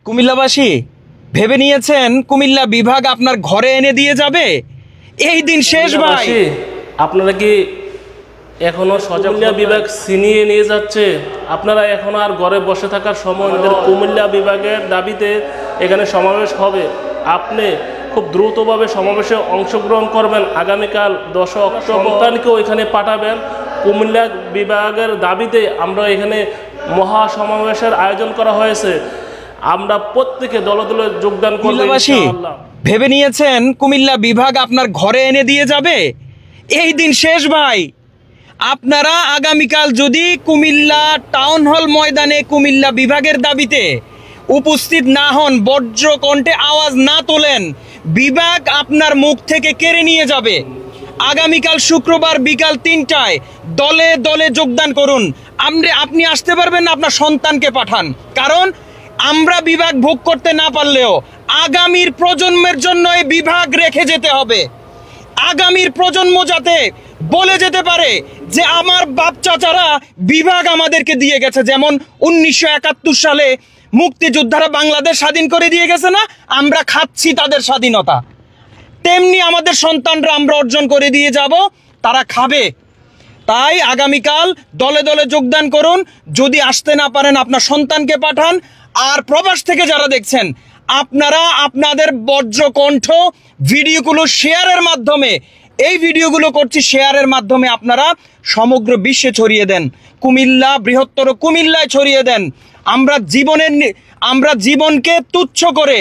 কুমিল্লাবাসী ভেবে নিয়েছেন কুমিল্লা বিভাগ আপনার ঘরে এনে দিয়ে যাবে? এই দিন শেষ ভাই। আপনারা কি এখনো কুমিল্লা বিভাগ ছিনিয়ে নিয়ে যাচ্ছে? আপনারা এখনো আর ঘরে বসে থাকার সময় নয়। কুমিল্লা বিভাগের দাবিতে এখানে সমাবেশ হবে। আপনি খুব দ্রুতভাবে সমাবেশে অংশগ্রহণ করবেন। আগামীকাল 10 অক্টোবর সন্তানকে ওইখানে পাঠাবেন। কুমিল্লা বিভাগের দাবিতে আমরা এখানে মহা সমাবেশের আয়োজন করা হয়েছে। আমরা প্রত্যেকে দলে দলে যোগদান করব ইনশাআল্লাহ। ভেবে নিয়েছেন কুমিল্লা বিভাগ আপনার ঘরে এনে দিয়ে যাবে? এই দিন শেষ ভাই। আপনারা আগামীকাল যদি কুমিল্লা টাউন হল ময়দানে কুমিল্লা বিভাগের দাবিতে উপস্থিত না হন, বজ্র কণ্ঠে আওয়াজ না তোলেন, বিভাগ আপনার মুখ থেকে কেড়ে নিয়ে যাবে। আগামীকাল শুক্রবার বিকাল 3টায় দলে দলে যোগদান করুন। আপনি আসতে পারবেন না, আপনার সন্তানকে পাঠান। কারণ আমরা বিভাগ ভোগ করতে না পারলেও আগামীর প্রজন্মের জন্য এই বিভাগ রেখে যেতে হবে। আগামীর প্রজন্ম যাতে বলে যেতে পারে যে আমার বাপ চাচারা বিভাগ আমাদেরকে দিয়ে গেছে। যেমন 1971 সালে মুক্তিযোদ্ধারা বাংলাদেশ স্বাধীন করে দিয়ে গেছে না, আমরা খাচ্ছি তাদের স্বাধীনতা, তেমনি আমাদের সন্তানরা আমরা অর্জন করে দিয়ে যাব, তারা খাবে। তাই আগামীকাল দলে দলে যোগদান করুন। যদি আসতে না পারেন আপনার সন্তানকে পাঠান। আর প্রবাস থেকে যারা দেখছেন, আপনারা আপনাদের বজ্রকণ্ঠ ভিডিওগুলো শেয়ারের মাধ্যমে, এই ভিডিওগুলো করছি শেয়ারের মাধ্যমে আপনারা সমগ্র বিশ্বে ছড়িয়ে দেন। কুমিল্লা, বৃহত্তর কুমিল্লায় ছড়িয়ে দেন। আমরা জীবনকে তুচ্ছ করে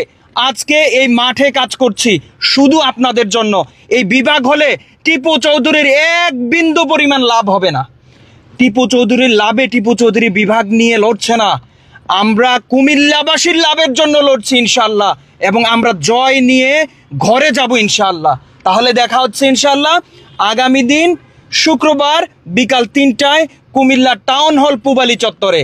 আজকে এই মাঠে কাজ করছি শুধু আপনাদের জন্য। এই বিভাগ হলে টিপু চৌধুরীর এক বিন্দু পরিমাণ লাভ হবে না। টিপু চৌধুরীর লাভে টিপু চৌধুরী বিভাগ নিয়ে লড়ছে না, আমরা কুমিল্লাবাসীর লাভের জন্য লড়ছি ইনশাল্লাহ। এবং আমরা জয় নিয়ে ঘরে যাব ইনশাল্লাহ। তাহলে দেখা হচ্ছে ইনশাল্লাহ আগামী দিন শুক্রবার বিকাল 3টায় কুমিল্লা টাউন হল পূবালী চত্বরে।